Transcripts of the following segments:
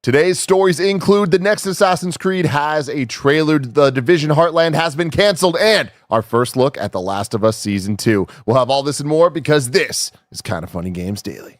Today's stories include the next Assassin's Creed has a trailer, the Division Heartland has been canceled, and our first look at The Last of Us Season 2. We'll have all this and more because this is Kinda Funny Games Daily.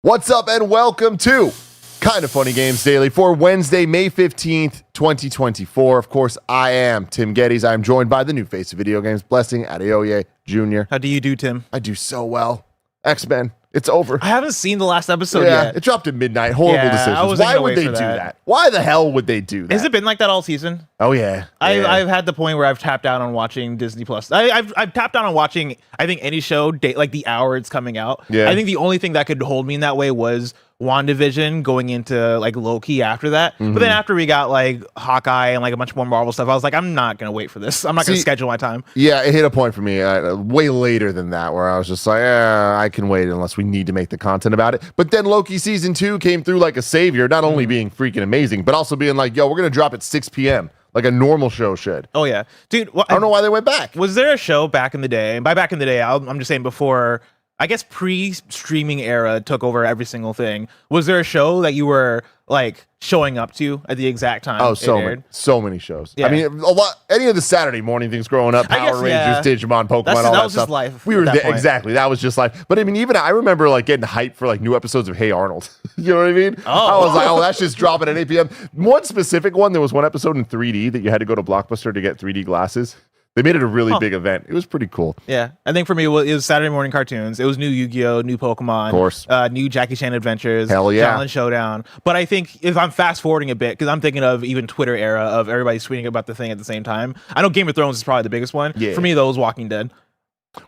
What's up and welcome to Kinda Funny Games Daily for Wednesday, May 15th, 2024. Of course, I am Tim Geddes. I'm joined by the new face of video games, Blessing Adeoye Jr. How do you do, Tim? I do so well. X-Men, it's over. I haven't seen the last episode yet. It dropped at midnight. Horrible decisions. Why would they do that? Why the hell would they do that? Has it been like that all season? Oh, yeah. I've had the point where I've tapped out on watching Disney Plus. I've tapped out on watching, I think, any show, like the hour it's coming out. Yeah. I think the only thing that could hold me in that way was WandaVision going into like Loki after that. But then after we got like Hawkeye and like a bunch more Marvel stuff, I was like, I'm not going to wait for this. I'm not going to schedule my time. Yeah, it hit a point for me way later than that where I was just like, I can wait unless we need to make the content about it. But then Loki season 2 came through like a savior, not only being freaking amazing, but also being like, yo, we're going to drop at 6 p.m. like a normal show should. Oh, yeah. Dude, I don't know why they went back. Was there a show back in the day? And by back in the day, I'm just saying before, I guess pre-streaming era took over every single thing. Was there a show that you were like showing up to at the exact time? Oh, so many shows. Yeah. I mean, a lot. Any of the Saturday morning things growing up, Power Rangers, Digimon, Pokemon, all that was stuff. Just life. We were there, exactly. That was just life. But I mean, even I remember like getting hyped for like new episodes of Hey Arnold. You know what I mean? Oh, I was like, that's just dropping at 8 p.m. One specific one. There was one episode in 3D that you had to go to Blockbuster to get 3D glasses. They made it a really big event. It was pretty cool. Yeah. I think for me, it was Saturday morning cartoons. It was new Yu-Gi-Oh!, new Pokemon. Of course. New Jackie Chan Adventures. Hell yeah. Challenge Showdown. But I think if I'm fast forwarding a bit, because I'm thinking of even Twitter era of everybody tweeting about the thing at the same time. I know Game of Thrones is probably the biggest one. Yeah. For me, though, it was Walking Dead.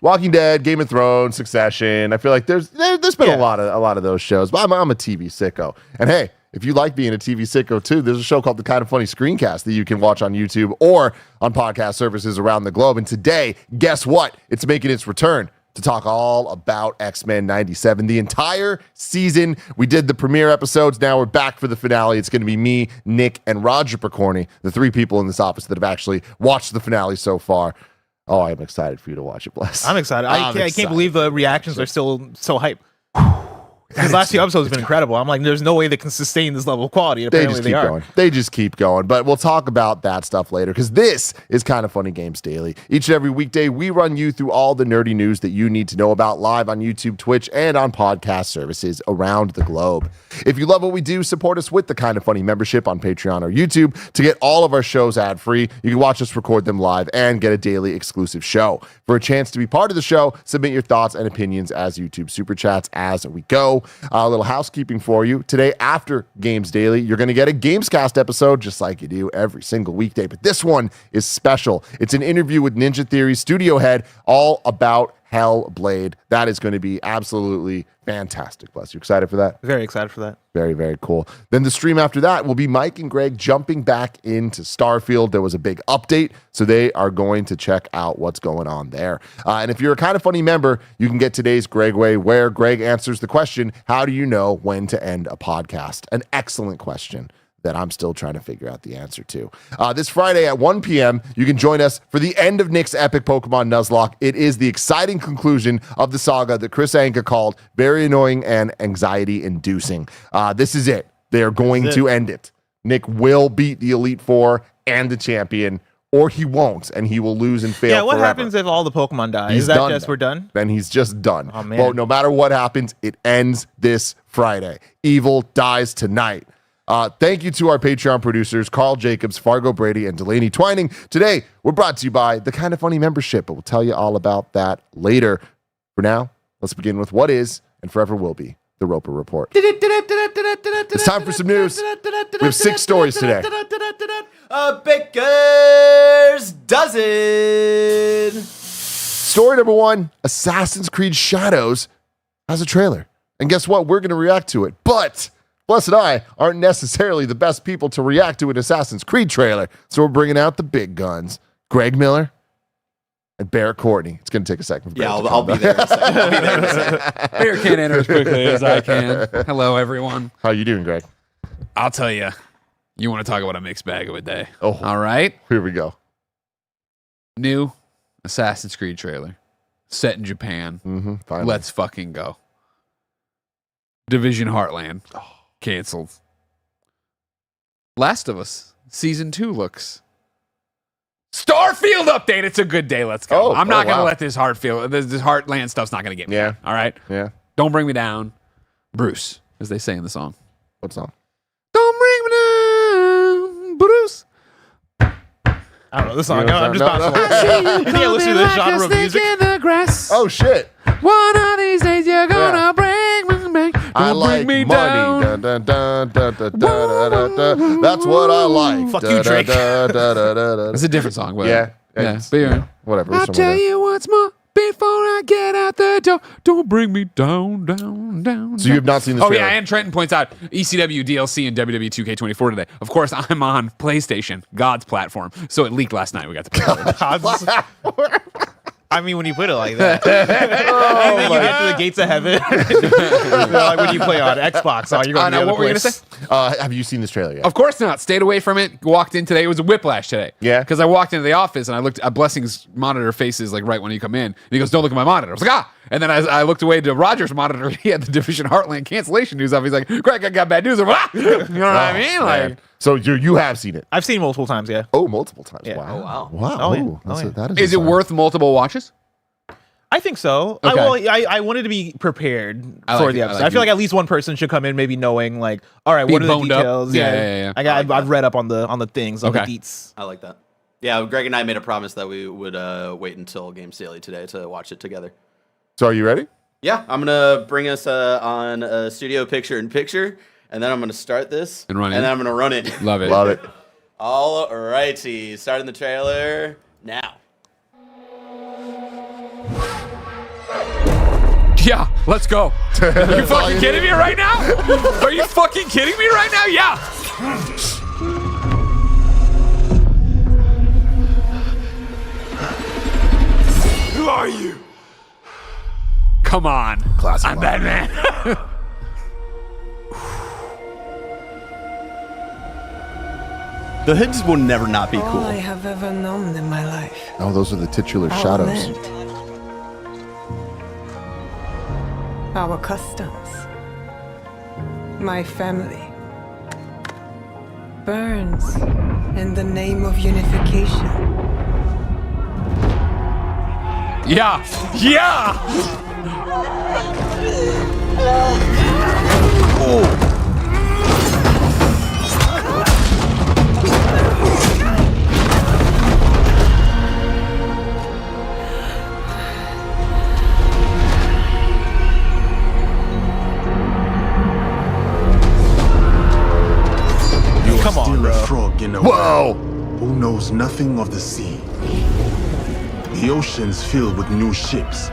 Walking Dead, Game of Thrones, Succession. I feel like there's been a lot of those shows. But I'm a TV sicko. And hey, if you like being a TV sicko too, there's a show called The Kinda Funny Screencast that you can watch on YouTube or on podcast services around the globe. And today, guess what? It's making its return to talk all about X-Men 97. The entire season, we did the premiere episodes. Now we're back for the finale. It's going to be me, Nick, and Roger Picorni, the three people in this office that have actually watched the finale so far. Oh, I'm excited for you to watch it, Bless. I'm excited. I can't believe the reactions are still so hype. These last few episodes have been incredible. I'm like, there's no way they can sustain this level of quality. They just keep going. They just keep going. But we'll talk about that stuff later because this is Kinda Funny Games Daily. Each and every weekday, we run you through all the nerdy news that you need to know about live on YouTube, Twitch, and on podcast services around the globe. If you love what we do, support us with the Kinda Funny membership on Patreon or YouTube to get all of our shows ad-free. You can watch us record them live and get a daily exclusive show. For a chance to be part of the show, submit your thoughts and opinions as YouTube Super Chats as we go. A little housekeeping for you. Today, after Games Daily, you're going to get a GAMESCAST episode just like you do every single weekday. But this one is special. It's an interview with Ninja Theory studio head all about Hellblade. That is going to be absolutely fantastic. Bless you. Excited for that? Very excited for that. Very, very cool. Then the stream after that will be Mike and Greg jumping back into Starfield. There was a big update, so they are going to check out what's going on there. And if you're a Kinda Funny member, you can get today's Gregway, where Greg answers the question, how do you know when to end a podcast? An excellent question that I'm still trying to figure out the answer to. This Friday at 1 p.m., you can join us for the end of Nick's epic Pokemon Nuzlocke. It is the exciting conclusion of the saga that Kris Anka called very annoying and anxiety-inducing. This is it. They are going to end it. Nick will beat the Elite Four and the champion, or he won't, and he will lose and fail Yeah, what forever. happens if all the Pokemon die? Is that just we're done? Then he's just done. Oh, man. Well, no matter what happens, it ends this Friday. Evil dies tonight. Thank you to our Patreon producers, Carl Jacobs, Fargo Brady, and Delaney Twining. Today, we're brought to you by the Kinda Funny membership, but we'll tell you all about that later. For now, let's begin with what is and forever will be the Roper Report. It's time for some news. We have 6 stories today. A baker's dozen. Story number 1, Assassin's Creed Shadows has a trailer. And guess what? We're going to react to it. But Bless and I aren't necessarily the best people to react to an Assassin's Creed trailer, so we're bringing out the big guns. Greg Miller and Barrett Courtney. It's going to take a second. For Yeah, I'll be there in a second. I'll be there in a second. Barrett can't enter as quickly as I can. Hello, everyone. How you doing, Greg? I'll tell you, you want to talk about a mixed bag of a day. Oh, all right. Here we go. New Assassin's Creed trailer. set in Japan. Finally. Let's fucking go. Division Heartland canceled. Last of Us Season 2 looks. Starfield update. It's a good day. Let's go. I'm not gonna let this Heartland stuff's not gonna get me. Yeah. All right. Yeah. Don't bring me down, Bruce, as they say in the song. What song? Don't bring me down, Bruce. I don't know this song. I'm just No. bouncing. Yeah, listen to this genre of music. Oh shit! One of these days you're gonna bring me back. I Don't like bring me money. down. Dun, dun, dun, dun, dun, dun, dun, dun, dun. That's what I like. Fuck you, Drake. It's a different song, but Yeah. yeah. It's, But yeah. whatever. I'll tell you once more before I get out the door. Don't bring me down, down. So you have not seen this Oh trailer? yeah, and Trenton points out ECW DLC and WWE 2K24 today. Of course, I'm on PlayStation, God's platform, so it leaked last night. We got to play it. I mean, when you put it like that, and then you get to the gates of heaven. Like when you play on Xbox, you're going to Now, what were you gonna say? Have you seen this trailer yet? Of course not. Stayed away from it. Walked in today. It was a whiplash today. Yeah. Because I walked into the office and I looked at Blessing's monitor faces like right when you come in. And he goes, "Don't look at my monitor." I was like, "Ah." And then I looked away to Roger's monitor. He had the Division Heartland cancellation news up. He's like, "Greg, I got bad news." I'm like, "Ah." You know what I mean? Like, Man. So you have seen it? I've seen multiple times. Yeah. Oh, multiple times. Yeah. Wow. Oh, wow. Wow. Oh, yeah. Ooh, Oh, yeah. that is a it sign. worth multiple watches? I think so. Okay. I wanted to be prepared I for like the it. I episode. like I feel it. like at least one person should come in maybe knowing like, all right, Being what are the boned up. details? Yeah. I've read up on the things, on the Okay. deets. I like that. Yeah, Greg and I made a promise that we would wait until Games Daily today to watch it together. So are you ready? Yeah, I'm gonna bring us on a studio picture-in-picture, and then I'm gonna start this, And run it. then I'm gonna run it. Love it. Love it. All righty, starting the trailer now. Yeah, let's go. Are you fucking kidding me right now? Are you fucking kidding me right now? Yeah. Who are you? Come on. Classic I'm line. Batman. The hoods will never not be All cool. I have ever known in my life. Oh, those are the titular Our shadows. land. Our customs. My family. Burns in the name of unification. Yeah. Yeah. Come on, Still bro. a frog in a Whoa! well who knows nothing of the sea. The ocean's filled with new ships,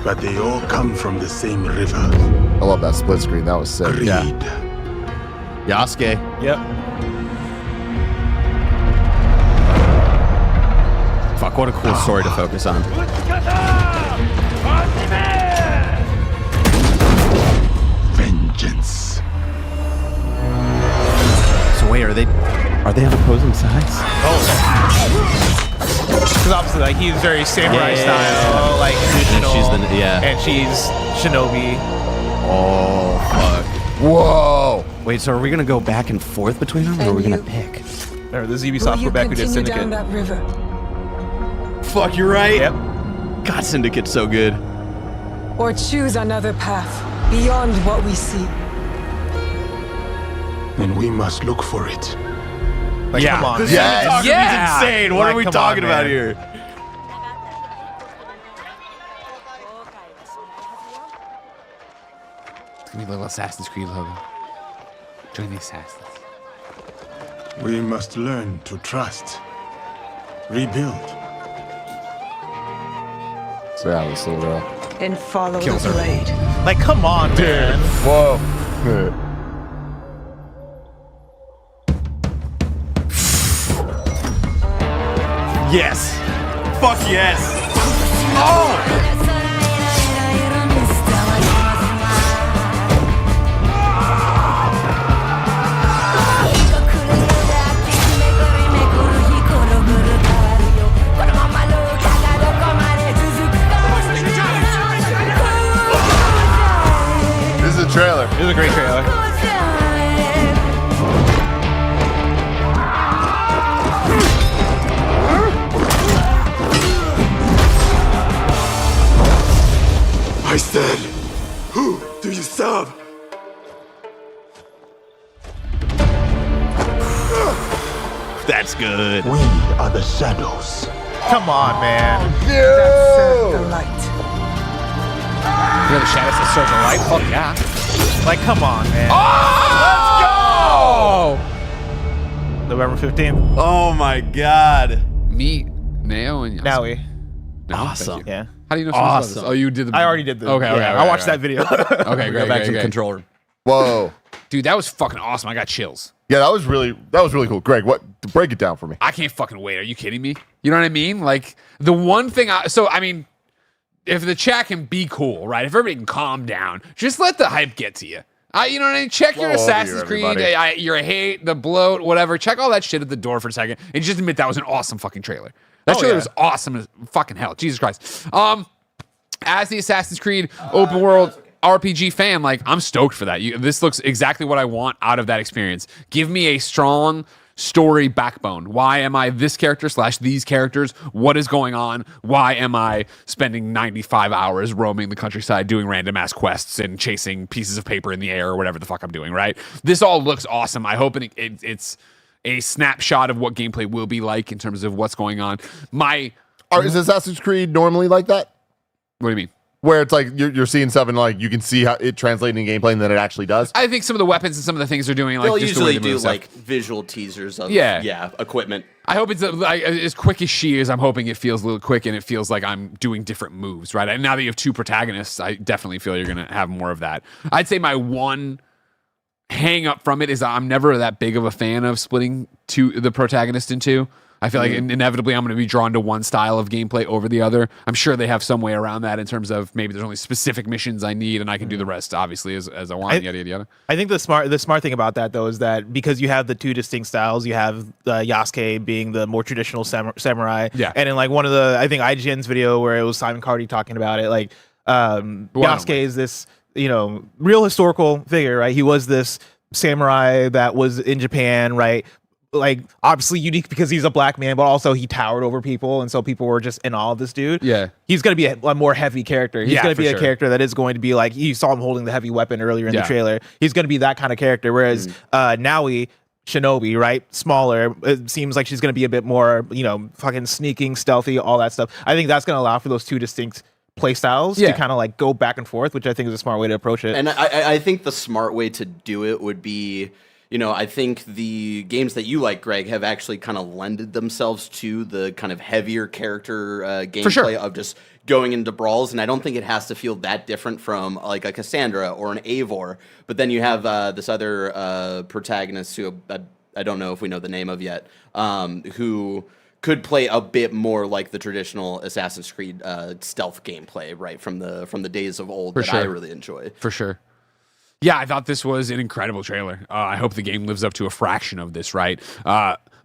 but they all come from the same river. I love that split screen. That was sick. Greed. Yosuke. Yep. Fuck, what a cool story to focus on. Vengeance. So wait, are they on opposing sides? Because obviously, like he's very samurai style, like traditional. And she's shinobi. Oh, fuck. Whoa! Wait, so are we gonna go back and forth between them, or are we And gonna you- pick? Remember, this is Will Ubisoft you Quebec who did continue down Syndicate. that river? Fuck, you're right. Yep. God, Syndicate's so good. Or choose another path beyond what we see? Then we must look for it. Like, Yeah. come on. Yes! Yeah. Insane. What Like, are we come talking on, about man. here? It's gonna be a little Assassin's Creed logo. Join the Assassins. We must learn to trust. Rebuild. So yeah, this little girl. And follow Kills the her. blade. Like, come on, man. Whoa. Yes. Fuck yes. trailer. It was a great trailer. I said, who do you serve? That's good. We are the shadows. Come on, man. Serve the light. You're the shadows that serve the light. Fuck yeah. Like, come on, man. Oh! November 15th. Oh my god. Me, Neo, and Now we. No, Awesome. thank you. Yeah. How do you know so much about this? Awesome. Oh, you did the. I already did the. Okay, okay, yeah, okay, I watched okay. that video. Okay, great, Go back great, to the great. controller. Whoa. Dude, that was fucking awesome. I got chills. Yeah, that was really cool. Greg, what? Break it down for me. I can't fucking wait. Are you kidding me? You know what I mean? Like the one thing. I mean, if the chat can be cool, right? If everybody can calm down, just let the hype get to you. You know what I mean? Check your Blow over Assassin's you, Creed, everybody. your hate, the bloat, whatever. Check all that shit at the door for a second and just admit that was an awesome fucking trailer. That trailer was awesome as fucking hell. Jesus Christ. As the Assassin's Creed open world RPG fan, like I'm stoked for that. This looks exactly what I want out of that experience. Give me a strong story backbone. Why am I this character / these characters? What is going on? Why am I spending 95 hours roaming the countryside doing random ass quests and chasing pieces of paper in the air or whatever the fuck I'm doing, right? This all looks awesome. I hope it's a snapshot of what gameplay will be like in terms of what's going on. Is Assassin's Creed normally like that? What do you mean? Where it's like you're seeing stuff and like you can see how it translating in gameplay and then it actually does? I think some of the weapons and some of the things they're doing, like They'll just the way usually they do move stuff. like visual teasers of Yeah. equipment. I hope it's as quick as she is. I'm hoping it feels a little quick and it feels like I'm doing different moves, right? And now that you have two protagonists, I definitely feel you're going to have more of that. I'd say my one hang up from it is I'm never that big of a fan of splitting the protagonist in two. I feel like inevitably I'm going to be drawn to one style of gameplay over the other. I'm sure they have some way around that in terms of maybe there's only specific missions I need and I can do the rest obviously as I want. Yada yada yada. I think the smart thing about that though is that because you have the two distinct styles, you have Yosuke being the more traditional samurai, Yeah. and in like one of the I think IGN's video where it was Simon Cardy talking about it, like Yosuke is this real historical figure, right? He was this samurai that was in Japan, right? Like obviously unique because he's a black man, but also he towered over people, and so people were just in awe of this dude. Yeah, he's going to be a more heavy character. He's going to be a sure. character that is going to be like you saw him holding the heavy weapon earlier in the trailer. He's going to be that kind of character. Whereas Naui Shinobi, right, smaller. It seems like she's going to be a bit more, fucking sneaking, stealthy, all that stuff. I think that's going to allow for those two distinct play styles to kind of like go back and forth, which I think is a smart way to approach it. And I think the smart way to do it would be, I think the games that you like, Greg, have actually kind of lended themselves to the kind of heavier character gameplay of just going into brawls. And I don't think it has to feel that different from like a Cassandra or an Eivor. But then you have this other protagonist who I don't know if we know the name of yet, who could play a bit more like the traditional Assassin's Creed stealth gameplay, right, from the days of old I really enjoy. For sure. Yeah, I thought this was an incredible trailer. I hope the game lives up to a fraction of this, right?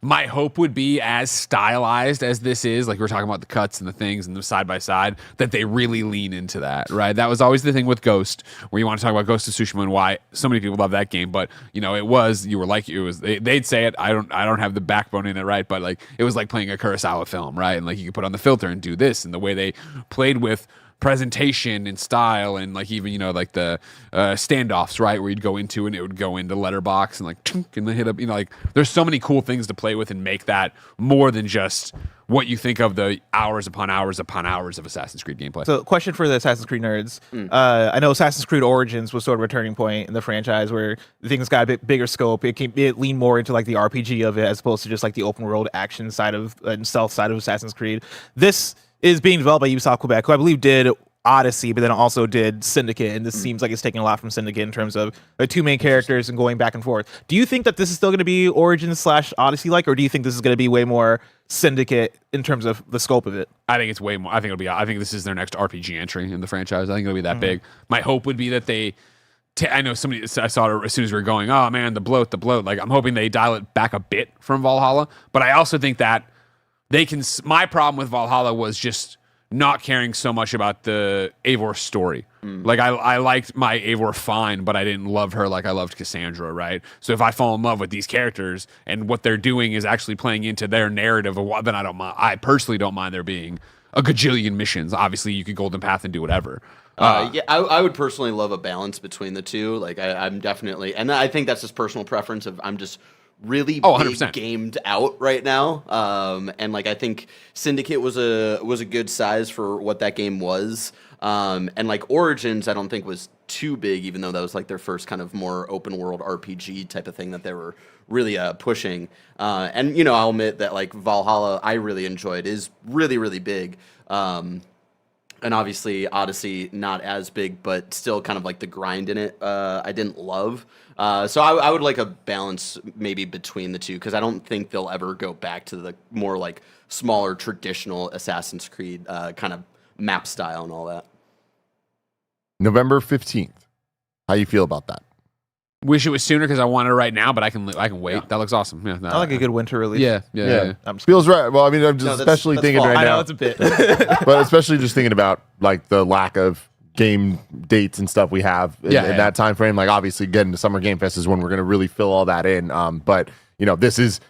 My hope would be as stylized as this is, like we're talking about the cuts and the things and the side-by-side, that they really lean into that, right? That was always the thing with Ghost, where you want to talk about Ghost of Tsushima and why so many people love that game, but, they'd say it, I don't have the backbone in it, right? But, like, it was like playing a Kurosawa film, right? And, like, you could put on the filter and do this, and the way they played with presentation and style and like even like the standoffs, right, where you'd go into and it would go into letterbox and like chunk, and then hit up, like there's so many cool things to play with and make that more than just what you think of the hours upon hours upon hours of Assassin's Creed gameplay. So question for the Assassin's Creed nerds. I know Assassin's Creed Origins was sort of a turning point in the franchise where things got a bit bigger scope. It leaned more into like the RPG of it as opposed to just like the open world action side of and stealth side of Assassin's Creed. This is being developed by Ubisoft Quebec, who I believe did Odyssey, but then also did Syndicate, and this seems like it's taking a lot from Syndicate in terms of the two main characters and going back and forth. Do you think that this is still going to be Origins / Odyssey like, or do you think this is going to be way more Syndicate in terms of the scope of it? I think it's way more. I think this is their next RPG entry in the franchise. I think it'll be that big. My hope would be that they. I know I saw it as soon as we were going, oh man, the bloat. Like, I'm hoping they dial it back a bit from Valhalla, but I also think that they can. My problem with Valhalla was just not caring so much about the Eivor story, Like I liked my Eivor fine, but I didn't love her like I loved Cassandra, right? So if I fall in love with these characters and what they're doing is actually playing into their narrative of what, then I don't mind. I personally don't mind there being a gajillion missions. Obviously, you could Golden Path and do whatever. Yeah, I would personally love a balance between the two. Like I'm definitely, and I think that's just personal preference of I'm just really big gamed out right now. And like I think Syndicate was a good size for what that game was. And like Origins, I don't think was too big, even though that was like their first kind of more open world RPG type of thing that they were really pushing. And you know, I'll admit that like Valhalla, I really enjoyed, is really, really big. And obviously Odyssey, not as big, but still kind of like the grind in it, I didn't love. So I would like a balance maybe between the two, because I don't think they'll ever go back to the more like smaller traditional Assassin's Creed kind of map style and all that. November 15th. How you feel about that? Wish it was sooner because I want it right now, but I can wait. Yeah. That looks awesome. Yeah, I like a good winter release. Yeah. Feels right. Well, I mean, I'm just especially thinking right now. I know it's a bit, but especially just thinking about like the lack of game dates and stuff we have in that time frame. Like obviously, getting to Summer Game Fest is when we're going to really fill all that in. But you know, this is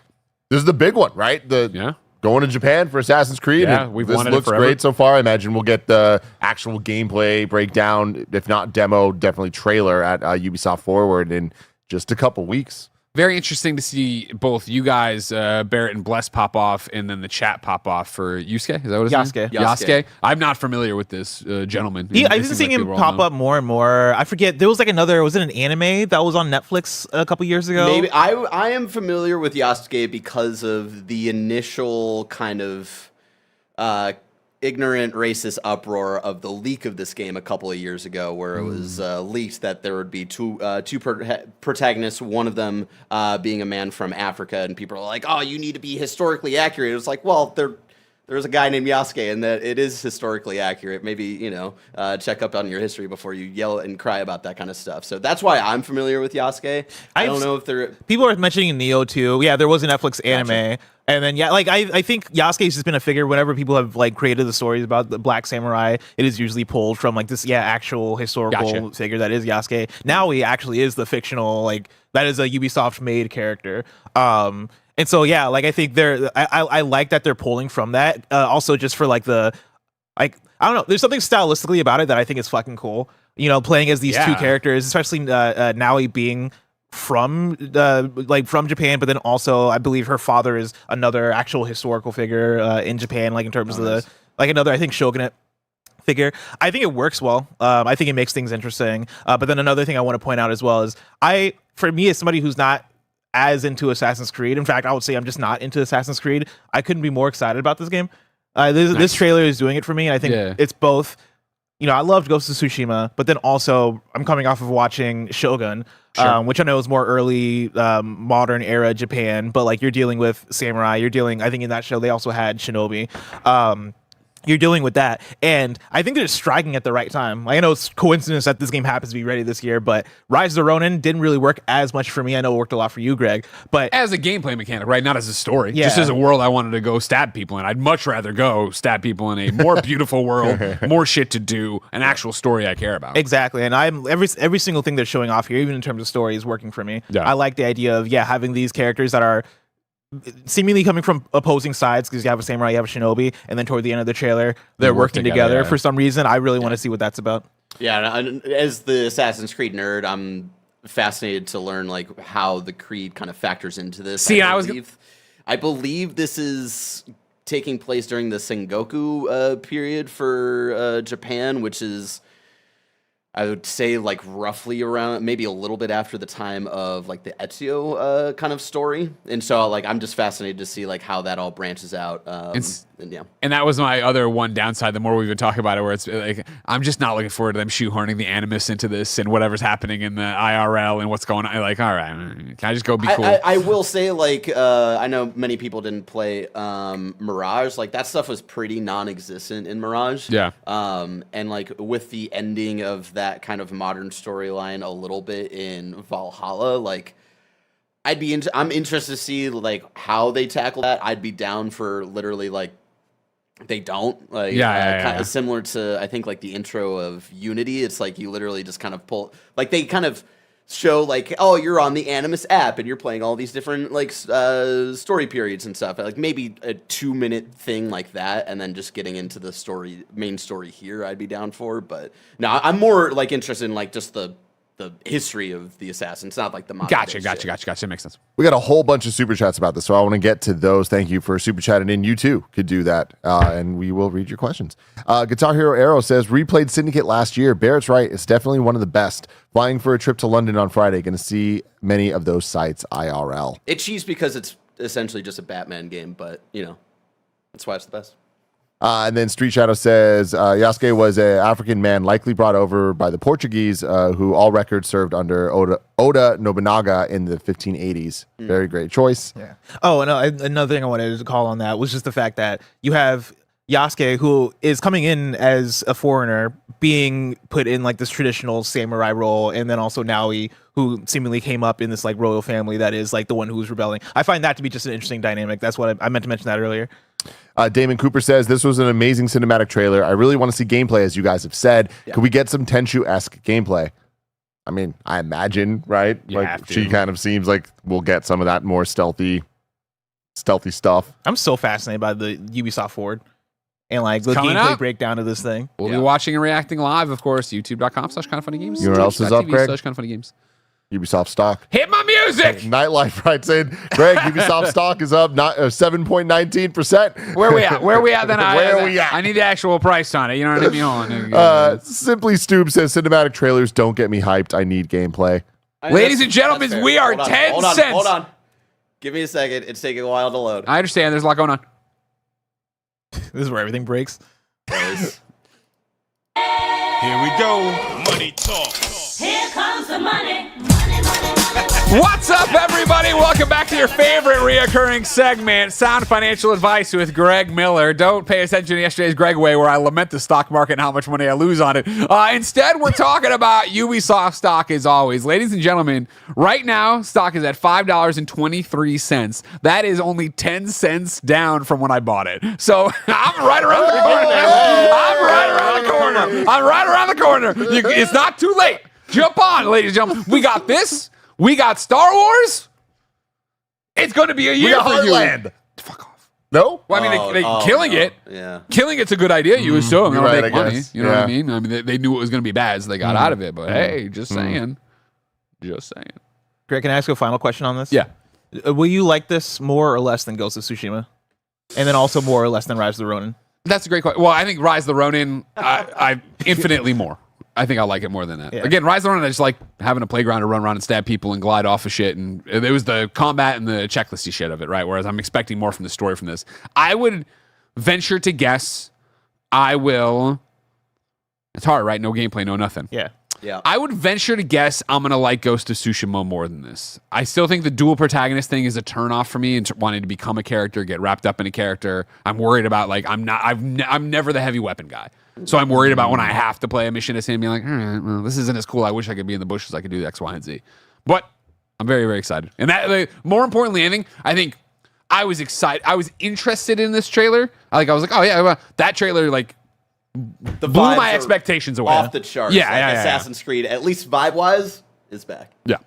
the big one, right? Going to Japan for Assassin's Creed. Yeah, we've this wanted looks it forever. great so far. I imagine we'll get the actual gameplay breakdown, if not demo, definitely trailer at Ubisoft Forward in just a couple weeks. Very interesting to see both you guys, Barrett and Bless, pop off, and then the chat pop off for Yusuke. Is that what his name? Yasuke. I'm not familiar with this gentleman. I've been seeing him pop up more and more. I forget. There was like was it an anime that was on Netflix a couple years ago? Maybe. I am familiar with Yasuke because of the initial kind of ignorant racist uproar of the leak of this game a couple of years ago, where it was leaked that there would be two protagonists, one of them being a man from Africa, and people are like, oh, you need to be historically accurate. It was like, well, there's a guy named Yasuke, and that it is historically accurate. Maybe, check up on your history before you yell and cry about that kind of stuff. So that's why I'm familiar with Yasuke. I don't know if people are mentioning Neo too. Yeah, there was an Netflix anime. Gotcha. And then, I think Yasuke's just been a figure. Whenever people have like created the stories about the Black Samurai, it is usually pulled from like this, actual historical figure that is Yasuke. Now he actually is the fictional, that is a Ubisoft made character. And so, I think I like that they're pulling from that. Also, just for I don't know, there's something stylistically about it that I think is fucking cool. Playing as these two characters, especially Naoi being from Japan, but then also I believe her father is another actual historical figure in Japan, in terms of another, I think, shogunate figure. I think it works well. I think it makes things interesting. But then another thing I want to point out as well is for me, as somebody who's not as into Assassin's Creed, in fact, I would say I'm just not into Assassin's Creed, I couldn't be more excited about this game. This trailer is doing it for me, and I think it's both. I loved Ghost of Tsushima, but then also I'm coming off of watching Shogun, which I know is more early modern era Japan, but you're dealing with samurai. I think in that show they also had shinobi. You're dealing with that, and I think they're striking at the right time. I know it's coincidence that this game happens to be ready this year, but Rise of the Ronin didn't really work as much for me. I know it worked a lot for you, Greg, but as a gameplay mechanic, right? Not as a story. Just as a world I wanted to go stab people in. I'd much rather go stab people in a more beautiful world, more shit to do, an actual story I care about. Exactly, and I'm every single thing they're showing off here, even in terms of story, is working for me. I like the idea of having these characters that are seemingly coming from opposing sides, because you have a samurai, you have a shinobi, and then toward the end of the trailer they're working together for some reason. I really want to see what that's about. As the Assassin's Creed nerd, I'm fascinated to learn how the Creed kind of factors into this. I believe this is taking place during the Sengoku period for Japan, which is, I would say, roughly around, maybe a little bit after the time of the Ezio kind of story. And so I'm just fascinated to see how that all branches out. And that was my other one downside, the more we've been talking about it, where it's I'm just not looking forward to them shoehorning the animus into this and whatever's happening in the IRL and what's going on. All right, can I just go be cool? I will say, I know many people didn't play Mirage. That stuff was pretty non-existent in Mirage. Yeah. And with the ending of that kind of modern storyline a little bit in Valhalla, I'm interested to see how they tackle that. I'd be down for literally They don't. Like, kind of similar to, I think, like the intro of Unity. It's like you literally just kind of pull, like they kind of show like, oh, you're on the Animus app and you're playing all these different like story periods and stuff. Like maybe a 2-minute thing like that, and then just getting into the main story here, I'd be down for. But no, I'm more like interested in like just the history of the assassins, not like the modern Gotcha. Makes sense. We got a whole bunch of super chats about this, so I want to get to those. Thank you for super chatting in. You too could do that, and we will read your questions. Guitar Hero Arrow says, replayed Syndicate last year. Barrett's right. It's definitely one of the best. Flying for a trip to London on Friday. Going to see many of those sites IRL. It cheese because it's essentially just a Batman game, but, you know, that's why it's the best. And then Street Shadow says, Yasuke was an African man likely brought over by the Portuguese, who all records served under Oda Nobunaga in the 1580s. Very great choice. Yeah. Oh, and another thing I wanted to call on that was just the fact that you have Yasuke, who is coming in as a foreigner, being put in like this traditional samurai role, and then also Naoi, who seemingly came up in this like royal family that is like the one who's rebelling. I find that to be just an interesting dynamic. That's what I meant to mention that earlier. Damon Cooper says, this was an amazing cinematic trailer. I really want to see gameplay, as you guys have said. Yeah. Could we get some Tenchu-esque gameplay? I mean, I imagine, right? She kind of seems like we'll get some of that more stealthy stuff. I'm so fascinated by the Ubisoft Forward and like the gameplay breakdown of this thing. We'll be watching and reacting live, of course. YouTube.com/kindoffunnygames. Your else is up, Greg? /kindoffunnygames. Ubisoft stock. Hit my music! Nightlife writes in, Greg, Ubisoft stock is up 7.19%. Where we at? Where we at? Then Where we at? I need the actual price on it. You know what I mean? Hold on. Simply Stoop says, cinematic trailers don't get me hyped. I need gameplay. Ladies and gentlemen, we are 10 cents. Hold on. Give me a second. It's taking a while to load. I understand. There's a lot going on. This is where everything breaks. Here we go. Money talk. Here comes the money. What's up, everybody? Welcome back to your favorite reoccurring segment, Sound Financial Advice with Greg Miller. Don't pay attention to yesterday's Gregway, where I lament the stock market and how much money I lose on it. Instead, we're talking about Ubisoft stock, as always. Ladies and gentlemen, right now, stock is at $5.23. That is only 10 cents down from when I bought it. So I'm right around the corner. I'm right around the corner. It's not too late. Jump on, ladies and gentlemen. We got this. We got Star Wars. It's going to be a year for Heartland. you. Fuck off. No? Well, I mean, they killing it. Yeah. Killing it's a good idea. You assume they'll right, make money. You know what I mean? I mean, they knew it was going to be bad, so they got out of it. But hey, just saying. Just saying. Greg, can I ask you a final question on this? Yeah. Will you like this more or less than Ghost of Tsushima? And then also more or less than Rise of the Ronin? That's a great question. Well, I think Rise of the Ronin, I infinitely more. I think I like it more than that. Yeah. Again, Rise of the Ronin, I just like having a playground to run around and stab people and glide off of shit. And it was the combat and the checklisty shit of it, right? Whereas I'm expecting more from the story from this. I would venture to guess it's hard, right? No gameplay, no nothing. Yeah. I would venture to guess I'm going to like Ghost of Tsushima more than this. I still think the dual protagonist thing is a turnoff for me and wanting to become a character, get wrapped up in a character. I'm worried about, like, I'm never the heavy weapon guy. So I'm worried about when I have to play a mission as him, being like, all right, well, this isn't as cool. I wish I could be in the bushes. I could do X, Y, and Z. But I'm very, very excited. And that, like, more importantly, I think I was excited. I was interested in this trailer. I was like, oh yeah, well, that trailer like blew my expectations away. Off the charts. Assassin's Creed, at least vibe-wise, is back. Yeah.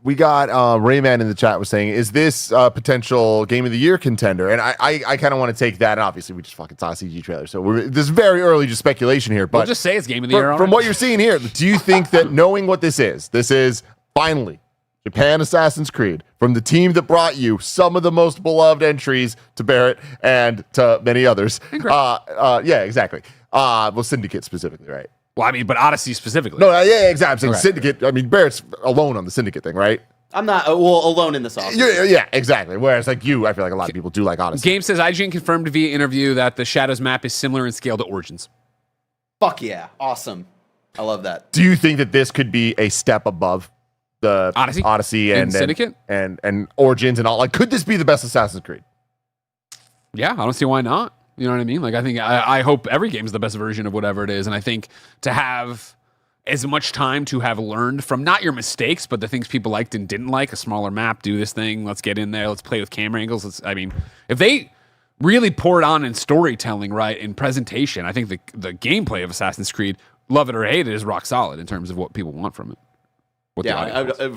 We got Rayman in the chat was saying, is this a potential Game of the Year contender? And I kind of want to take that. And obviously, we just fucking saw a CG trailer. So this is very early just speculation here. But we'll just say it's Game of the Year. From what you're seeing here, do you think that knowing what this is finally Japan Assassin's Creed from the team that brought you some of the most beloved entries to Barrett and to many others? Yeah, exactly. Well, Syndicate specifically, right? Well, I mean, but Odyssey specifically. No, yeah, exactly. I'm saying Syndicate. I mean, Barrett's alone on the Syndicate thing, right? I'm not alone in this office. Yeah, exactly. Whereas, like you, I feel like a lot of people do like Odyssey. Game says IGN confirmed via interview that the Shadows map is similar in scale to Origins. Fuck yeah, awesome. I love that. Do you think that this could be a step above the Odyssey and Syndicate and Origins and all? Like, could this be the best Assassin's Creed? Yeah, I don't see why not. You know what I mean? Like, I hope every game is the best version of whatever it is. And I think to have as much time to have learned from not your mistakes, but the things people liked and didn't like, a smaller map, do this thing, let's get in there, let's play with camera angles. If they really poured on in storytelling, right, in presentation. I think the gameplay of Assassin's Creed, love it or hate it, is rock solid in terms of what people want from it.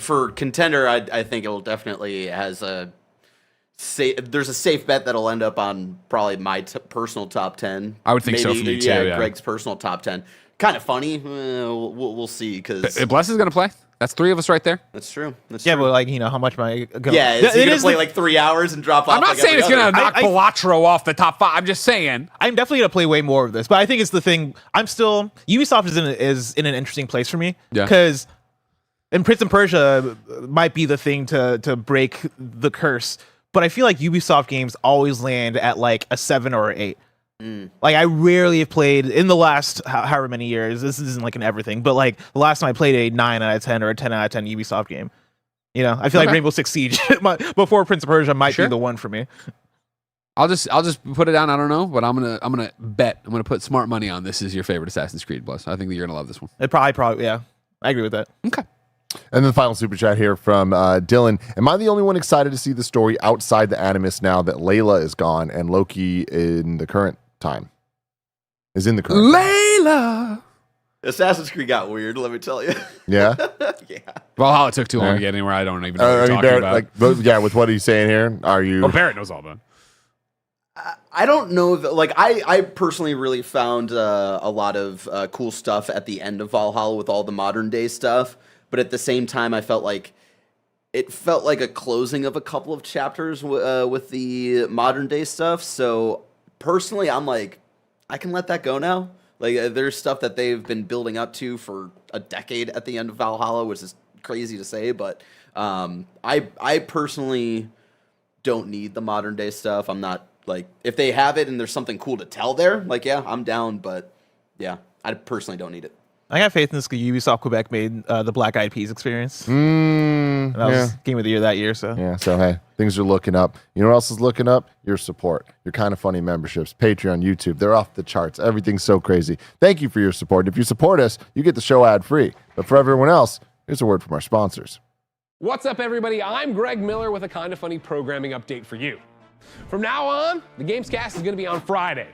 For contender, I think it will definitely has there's a safe bet that'll end up on probably my personal top 10. I would think so for me too. Yeah, Greg's personal top 10. Kind of funny. We'll see because Bless is going to play. That's 3 of us right there. That's true. But like, how much am I gonna... Yeah, is he gonna play like 3 hours and drop off? I'm not saying it's gonna knock Balatro off the top 5. I'm just saying I'm definitely gonna play way more of this. But I think it's the thing. Ubisoft is in an interesting place for me because and Prince of Persia might be the thing to break the curse. But I feel like Ubisoft games always land at like a 7 or an 8. Like I rarely have played in the last however many years. This isn't like an everything, but like the last time I played a 9 out of 10 or a 10 out of 10 Ubisoft game. I feel like Rainbow Six Siege before Prince of Persia might be the one for me. I'll just put it down. I don't know, but I'm gonna bet. I'm gonna put smart money on this is your favorite Assassin's Creed, Bless. I think that you're gonna love this one. It probably yeah. I agree with that. Okay. And then the final super chat here from Dylan. Am I the only one excited to see the story outside the Animus now that Layla is gone and Loki in the current time? Is in the current Layla. Assassin's Creed got weird, let me tell you. Yeah? Yeah. Well, it took too long to get anywhere. I don't even know what you're talking Barrett, about. With what he's saying here, are you... Oh, Barrett knows all that. I don't know. I personally really found a lot of cool stuff at the end of Valhalla with all the modern day stuff. But at the same time, it felt like a closing of a couple of chapters with the modern day stuff. So personally, I'm like, I can let that go now. Like, there's stuff that they've been building up to for a decade at the end of Valhalla, which is crazy to say. But I personally don't need the modern day stuff. I'm not like, if they have it and there's something cool to tell there, like, yeah, I'm down. But yeah, I personally don't need it. I got faith in this because Ubisoft Quebec made the Black Eyed Peas experience. That was Game of the Year that year. So hey, things are looking up. You know what else is looking up? Your support. Your Kind of Funny memberships. Patreon, YouTube. They're off the charts. Everything's so crazy. Thank you for your support. If you support us, you get the show ad-free. But for everyone else, here's a word from our sponsors. What's up, everybody? I'm Greg Miller with a Kind of Funny programming update for you. From now on, the GAMESCAST is going to be on Friday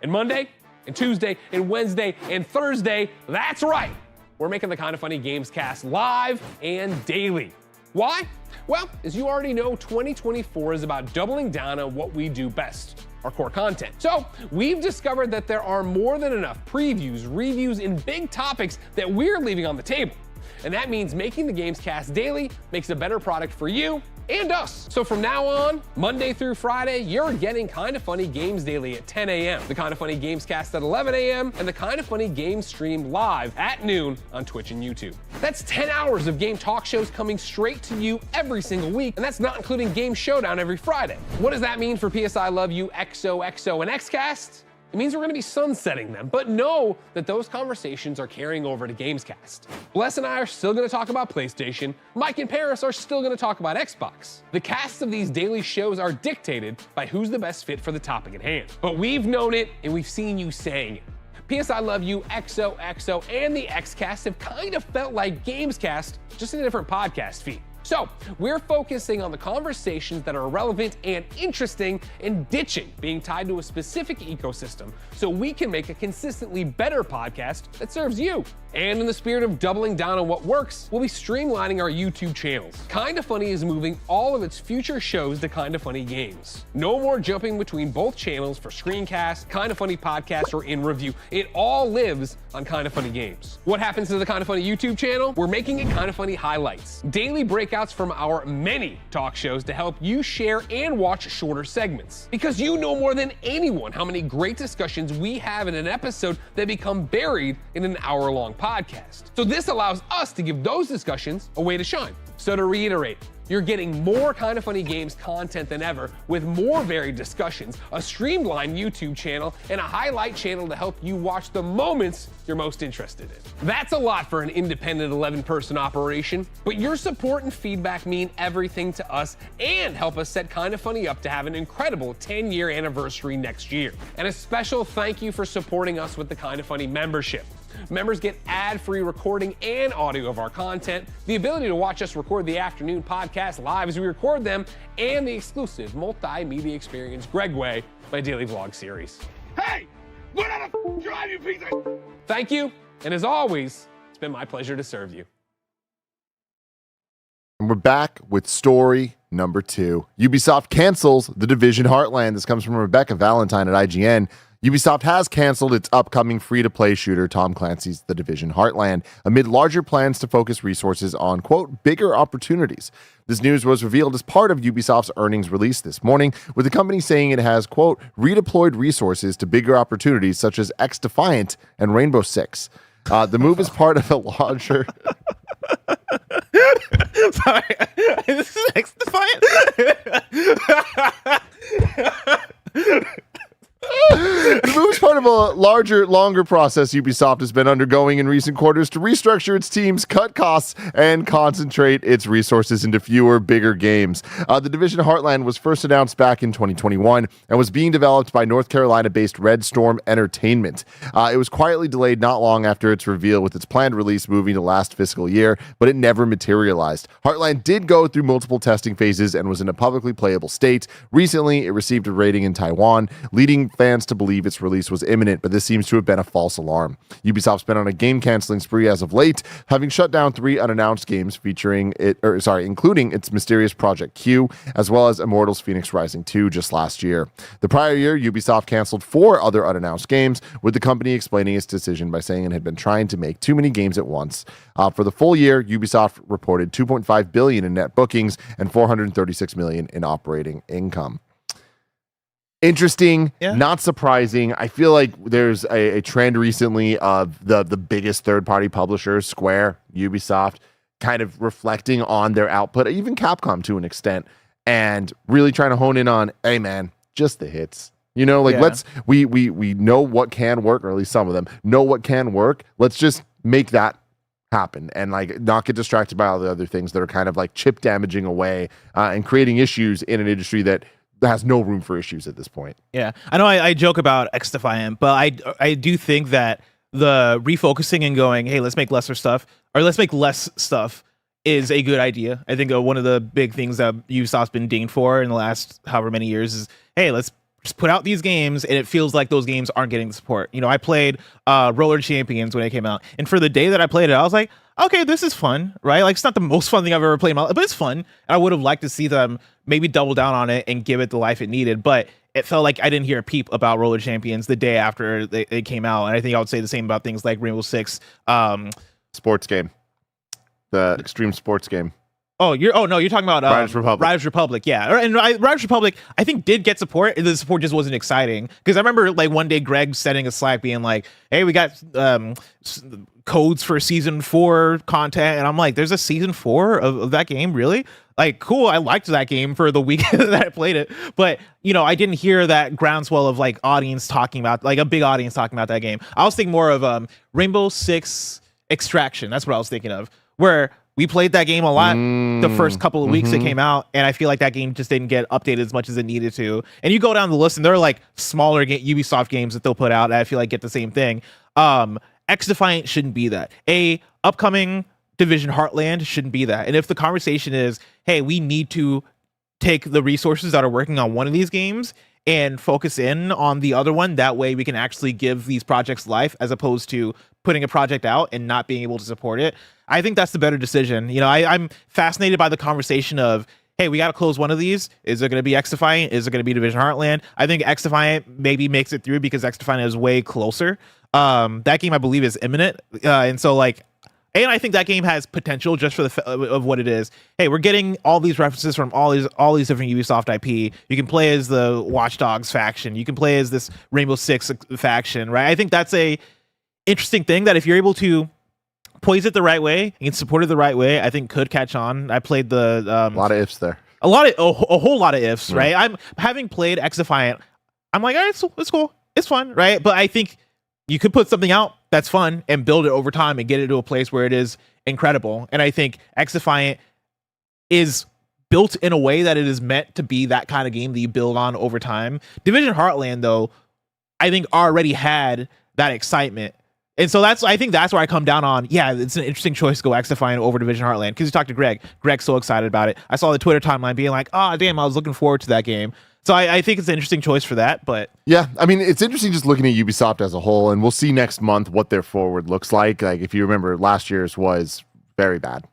and Monday and Tuesday and Wednesday and Thursday. That's right. We're making the Kind of Funny GAMESCAST live and daily. Why? Well, as you already know, 2024 is about doubling down on what we do best, our core content. So we've discovered that there are more than enough previews, reviews, and big topics that we're leaving on the table. And that means making the GAMESCAST daily makes a better product for you and us. So from now on, Monday through Friday, you're getting Kind of Funny Games Daily at 10 a.m., the Kind of Funny Gamescast at 11 a.m., and the Kind of Funny Games stream live at noon on Twitch and YouTube. That's 10 hours of game talk shows coming straight to you every single week, and that's not including Game Showdown every Friday. What does that mean for PSI Love You, XOXO, and XCast? It means we're going to be sunsetting them, but know that those conversations are carrying over to GAMESCAST. Bless and I are still going to talk about PlayStation. Mike and Paris are still going to talk about Xbox. The casts of these daily shows are dictated by who's the best fit for the topic at hand. But we've known it, and we've seen you saying it. PSI Love You, XOXO, and the XCast have kind of felt like GAMESCAST, just in a different podcast feed. So we're focusing on the conversations that are relevant and interesting and ditching being tied to a specific ecosystem so we can make a consistently better podcast that serves you. And in the spirit of doubling down on what works, we'll be streamlining our YouTube channels. Kind of Funny is moving all of its future shows to Kind of Funny Games. No more jumping between both channels for screencasts, Kind of Funny podcasts, or in review. It all lives on Kind of Funny Games. What happens to the Kind of Funny YouTube channel? We're making it Kind of Funny Highlights. Daily breakouts from our many talk shows to help you share and watch shorter segments. Because you know more than anyone how many great discussions we have in an episode that become buried in an hour-long podcast. So this allows us to give those discussions a way to shine. So to reiterate, you're getting more Kind of Funny Games content than ever with more varied discussions, a streamlined YouTube channel, and a highlight channel to help you watch the moments you're most interested in. That's a lot for an independent 11-person operation, but your support and feedback mean everything to us and help us set Kind of Funny up to have an incredible 10-year anniversary next year. And a special thank you for supporting us with the Kind of Funny membership. Members get ad-free recording and audio of our content, the ability to watch us record the afternoon podcast live as we record them, and the exclusive multimedia experience Gregway, my daily vlog series. Hey! What the drive, you piece of... Thank you, and as always, it's been my pleasure to serve you. And we're back with story number 2. Ubisoft cancels The Division Heartland. This comes from Rebecca Valentine at IGN. Ubisoft has canceled its upcoming free-to-play shooter, Tom Clancy's The Division Heartland, amid larger plans to focus resources on, quote, bigger opportunities. This news was revealed as part of Ubisoft's earnings release this morning, with the company saying it has, quote, redeployed resources to bigger opportunities such as X-Defiant and Rainbow Six. The move is part of a larger... Sorry, this is X-Defiant. The move is part of a longer process Ubisoft has been undergoing in recent quarters to restructure its teams, cut costs, and concentrate its resources into fewer, bigger games. The Division Heartland was first announced back in 2021 and was being developed by North Carolina-based Red Storm Entertainment. It was quietly delayed not long after its reveal, with its planned release moving to last fiscal year, but it never materialized. Heartland did go through multiple testing phases and was in a publicly playable state. Recently, it received a rating in Taiwan, leading fans to believe its release was imminent, but this seems to have been a false alarm. Ubisoft's been on a game canceling spree as of late, having shut down 3 unannounced games including its mysterious Project Q, as well as Immortals Fenyx Rising 2 just last year. The prior year, Ubisoft canceled 4 other unannounced games, with the company explaining its decision by saying it had been trying to make too many games at once. For the full year, Ubisoft reported $2.5 billion in net bookings and $436 million in operating income. Interesting, not surprising. I feel like there's a trend recently of the biggest third-party publishers, Square, Ubisoft, kind of reflecting on their output, even Capcom to an extent, and really trying to hone in on, hey man, just the hits. You know, like we know what can work, or at least some of them know what can work. Let's just make that happen and like not get distracted by all the other things that are kind of like chip damaging away and creating issues in an industry that has no room for issues at this point. Yeah, I know I joke about X-Defiant, but I do think that the refocusing and going, hey, let's make lesser stuff, or let's make less stuff, is a good idea. I think one of the big things that Ubisoft's been dinged for in the last however many years is, hey, let's just put out these games, and it feels like those games aren't getting the support. You know, I played Roller Champions when it came out, and for the day that I played it, I was like, okay, this is fun, right? Like, it's not the most fun thing I've ever played in my life, but it's fun. And I would have liked to see them maybe double down on it and give it the life it needed, but it felt like I didn't hear a peep about Roller Champions the day after they came out. And I think I would say the same about things like Rainbow Six. Sports game. The extreme sports game. You're talking about Riders Republic, yeah. And Riders Republic, I think, did get support. The support just wasn't exciting, because I remember like one day Greg setting a Slack being like, "Hey, we got codes for season 4 content," and I'm like, "There's a season 4 of that game, really?" Like, cool. I liked that game for the week that I played it, but you know, I didn't hear that groundswell of like audience talking about, like a big audience talking about that game. I was thinking more of Rainbow Six Extraction. That's what I was thinking of, where we played that game a lot the first couple of weeks it came out, and I feel like that game just didn't get updated as much as it needed to. And you go down the list, and there are like smaller Ubisoft games that they'll put out that I feel like get the same thing. X-Defiant shouldn't be that. A upcoming Division Heartland shouldn't be that. And if the conversation is, hey, we need to take the resources that are working on one of these games and focus in on the other one, that way we can actually give these projects life, as opposed to putting a project out and not being able to support it, I think that's the better decision. You know, I'm fascinated by the conversation of, hey, we got to close one of these. Is it going to be X-Defiant? Is it going to be Division Heartland? I think X-Defiant maybe makes it through because X-Defiant is way closer. That game, I believe, is imminent. And so, like, and I think that game has potential just for the of what it is. Hey, we're getting all these references from all these different Ubisoft IP. You can play as the Watch Dogs faction. You can play as this Rainbow Six faction, right? I think that's a interesting thing that if you're able to poise it the right way and support it the right way, I think could catch on. I played the a lot of ifs there. A whole lot of ifs, right? I'm having played X-Defiant. I'm like, all right, it's cool, it's fun, right? But I think you could put something out that's fun and build it over time and get it to a place where it is incredible. And I think X-Defiant is built in a way that it is meant to be that kind of game that you build on over time. Division Heartland, though, I think already had that excitement And so I think that's where I come down on. Yeah, it's an interesting choice to go XDefiant over Division Heartland because you talked to Greg. Greg's so excited about it. I saw the Twitter timeline being like, "Oh, damn, I was looking forward to that game." So I think it's an interesting choice for that. But yeah, I mean, it's interesting just looking at Ubisoft as a whole, and we'll see next month what their forward looks like. Like if you remember, last year's was very bad,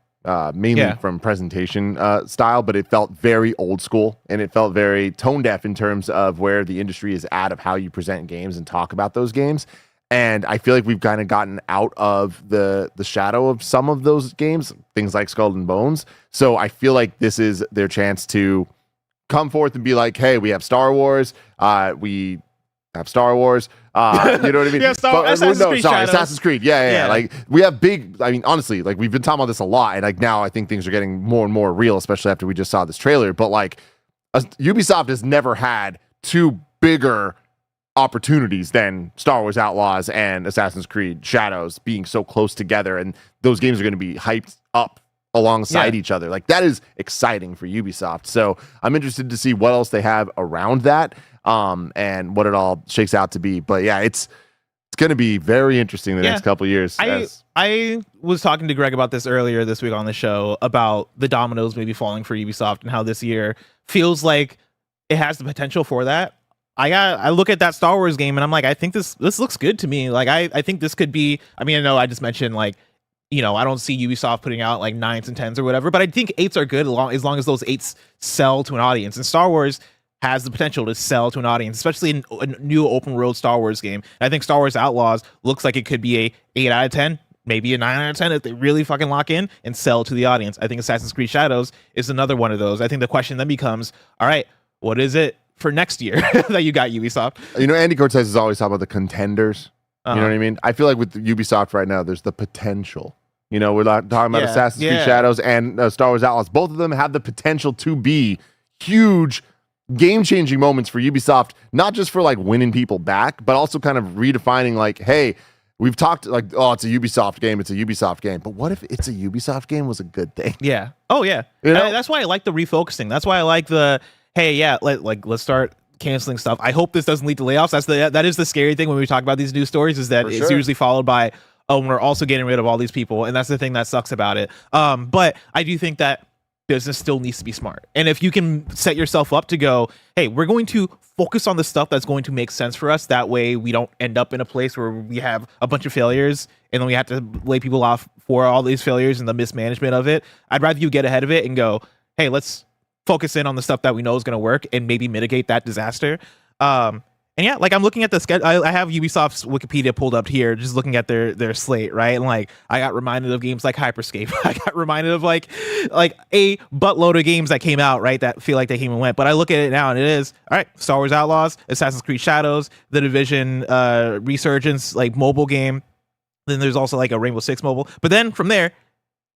mainly from presentation style, but it felt very old school and it felt very tone deaf in terms of where the industry is at of how you present games and talk about those games. And I feel like we've kind of gotten out of the shadow of some of those games, things like Skull and Bones. So I feel like this is their chance to come forth and be like, hey, we have Star Wars. We have Star Wars. You know what I mean? Assassin's Creed. Yeah. Like we have big, I mean, honestly, like we've been talking about this a lot. And like now I think things are getting more and more real, especially after we just saw this trailer. But like Ubisoft has never had two bigger opportunities than Star Wars Outlaws and Assassin's Creed Shadows being so close together, and those games are going to be hyped up alongside each other. Like that is exciting for Ubisoft. So I'm interested to see what else they have around that, and what it all shakes out to be. But yeah, it's going to be very interesting the next couple of years. I was talking to Greg about this earlier this week on the show about the dominoes maybe falling for Ubisoft and how this year feels like it has the potential for that. I look at that Star Wars game and I'm like, I think this looks good to me. Like I think this could be, I mean, I know I just mentioned like, you know, I don't see Ubisoft putting out like 9s and 10s or whatever, but I think 8s are good as long as those 8s sell to an audience. And Star Wars has the potential to sell to an audience, especially in a new open world Star Wars game. And I think Star Wars Outlaws looks like it could be a 8 out of 10, maybe a 9 out of 10 if they really fucking lock in and sell to the audience. I think Assassin's Creed Shadows is another one of those. I think the question then becomes, all right, what is it for next year that you got Ubisoft? You know, Andy Cortez is always talking about the contenders. You know what I mean? I feel like with Ubisoft right now, there's the potential. You know, we're not talking about Assassin's Creed Shadows and Star Wars Outlaws. Both of them have the potential to be huge, game-changing moments for Ubisoft, not just for like winning people back, but also kind of redefining like, hey, we've talked like, oh, it's a Ubisoft game, it's a Ubisoft game. But what if it's a Ubisoft game was a good thing? Yeah. Oh, yeah. You know? That's why I like the refocusing. That's why I like the, hey, yeah, let's start canceling stuff. I hope this doesn't lead to layoffs. That is the scary thing when we talk about these news stories, is that it's usually followed by, oh, we're also getting rid of all these people, and that's the thing that sucks about it. But I do think that business still needs to be smart. And if you can set yourself up to go, hey, we're going to focus on the stuff that's going to make sense for us. That way we don't end up in a place where we have a bunch of failures and then we have to lay people off for all these failures and the mismanagement of it. I'd rather you get ahead of it and go, hey, let's focus in on the stuff that we know is going to work and maybe mitigate that disaster. And yeah, like I'm looking at the schedule. I have Ubisoft's Wikipedia pulled up here, just looking at their slate, right? And like I got reminded of games like Hyperscape. I got reminded of like a buttload of games that came out, right? That feel like they came and went. But I look at it now and it is, all right, Star Wars Outlaws, Assassin's Creed Shadows, The Division Resurgence, like mobile game. Then there's also like a Rainbow Six mobile. But then from there,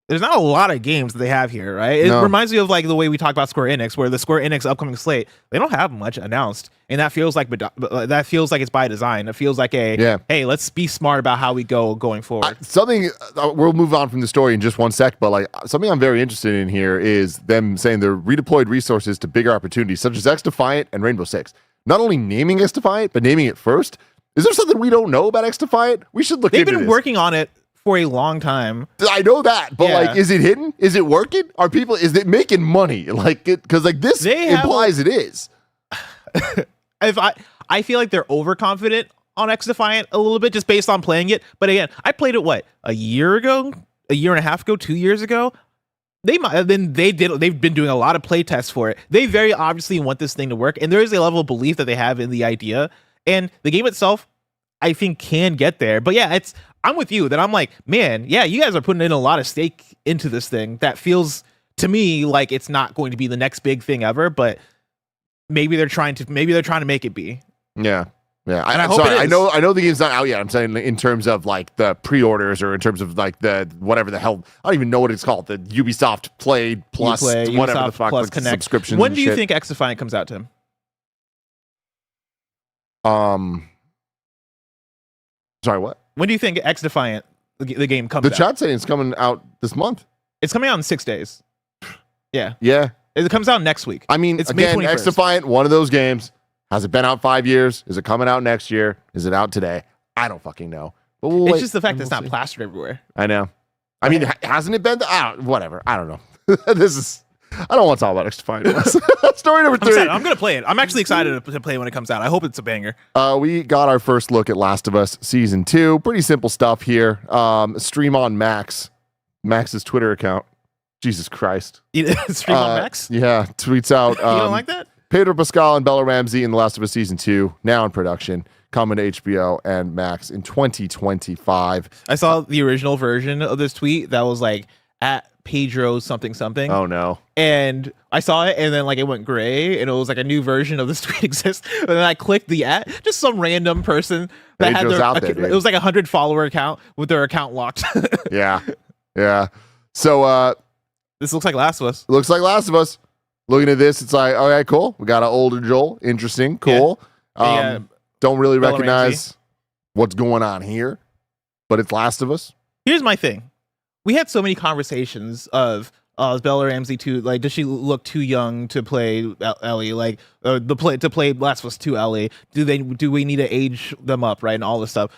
there's not a lot of games that they have here, right? It reminds me of like the way we talk about Square Enix, where the Square Enix upcoming slate, they don't have much announced, and that feels like it's by design. It feels like hey, let's be smart about how we going forward. We'll move on from the story in just one sec, but like something I'm very interested in here is them saying they're redeployed resources to bigger opportunities such as XDefiant and Rainbow Six. Not only naming XDefiant, but naming it first. Is there something we don't know about XDefiant? We should look into this. They've been working on it for a long time. I know that, but like, is it hidden? Is it working? Is it making money? Like, because like this implies it is. I feel like they're overconfident on XDefiant a little bit just based on playing it. But again, I played it a year ago, a year and a half ago, 2 years ago. They've been doing a lot of play tests for it. They very obviously want this thing to work, and there is a level of belief that they have in the idea. And the game itself, I think, can get there. But yeah, I'm with you that I'm like, man, yeah, you guys are putting in a lot of stake into this thing that feels to me like it's not going to be the next big thing ever, but maybe they're trying to make it be. Yeah. Yeah. And I hope it is. I know the game's not out yet. I'm saying in terms of like the pre-orders or in terms of like the whatever the hell, I don't even know what it's called. The Ubisoft Play Plus, whatever Ubisoft the fuck, Plus like Connect subscriptions. When do you think XDefiant comes out, Tim? Sorry, what? When do you think XDefiant, the game, comes out? The chat saying it's coming out this month. It's coming out in 6 days. Yeah. Yeah. It comes out next week. I mean, it's again, May 21st. XDefiant, one of those games. Has it been out 5 years? Is it coming out next year? Is it out today? I don't fucking know. But we'll It's wait, just the fact and that it's we'll not see. plastered everywhere. I know. I mean, hasn't it been? Whatever. I don't know. I don't want to talk about X-Defiant. Story number 3. I'm going to play it. I'm actually excited to play it when it comes out. I hope it's a banger. We got our first look at Last of Us Season 2. Pretty simple stuff here. Stream on Max's Twitter account. Jesus Christ. Stream on Max? Yeah, tweets out. You don't like that? Pedro Pascal and Bella Ramsey in The Last of Us Season 2, now in production, coming to HBO and Max in 2025. I saw the original version of this tweet that was like at Pedro something something. Oh no. And I saw it and then like it went gray and it was like a new version of this tweet exists. And then I clicked the at just some random person that Pedro's had out there, dude. it was like 100 follower account with their account locked. Yeah. So this looks like Last of Us. looks like Last of Us. Looking at this, it's like, all right, cool. We got an older Joel. Interesting. Cool. Yeah. Don't really Bella recognize Ramsey. what's going on here, but it's Last of Us. Here's my thing. We had so many conversations of is Bella Ramsey too, like, does she look too young to play Ellie? Like, to play Last of Us 2 Ellie? Do we need to age them up, right? And all this stuff.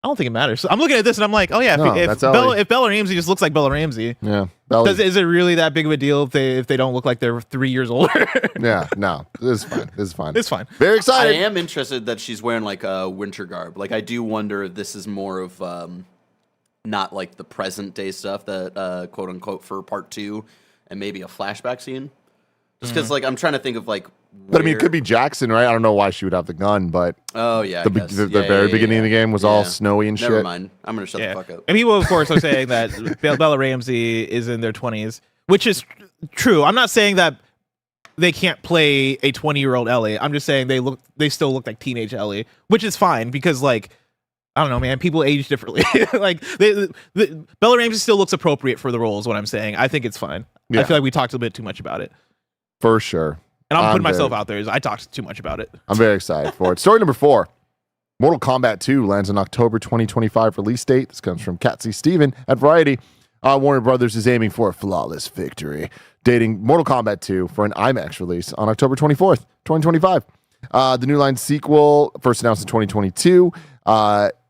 I don't think it matters. So I'm looking at this and I'm like, oh yeah, No, if that's Ellie. Bella Ramsey just looks like Bella Ramsey, Yeah. Bella- is it really that big of a deal if they don't look like they're 3 years older? Yeah. No. This is fine. This is fine. It's fine. Very I excited. am interested that she's wearing like a winter garb. Like I do wonder if this is more of not like the present day stuff that quote unquote for part 2 and maybe a flashback scene. Just because like I'm trying to think of like. But I mean, it could be Jackson, right? I don't know why she would have the gun, but Oh yeah, the very beginning of the game was all snowy and Never shit. mind. I'm gonna shut the fuck up. And people, of course, are saying that Bella Ramsey is in their 20s, which is true. I'm not saying that they can't play a 20-year-old Ellie. I'm just saying they still look like teenage Ellie, which is fine because, like, I don't know, man. People age differently. Like, Bella Ramsey still looks appropriate for the role, is what I'm saying. I think it's fine. Yeah. I feel like we talked a bit too much about it. For sure. And I'm putting very- myself out there. I talked too much about it. I'm very excited for it. Story number 4. Mortal Kombat 2 lands on October 2025 release date. This comes from Catsy Steven at Variety. Warner Brothers is aiming for a flawless victory, dating Mortal Kombat 2 for an IMAX release on October 24th, 2025. The New Line sequel, first announced in 2022,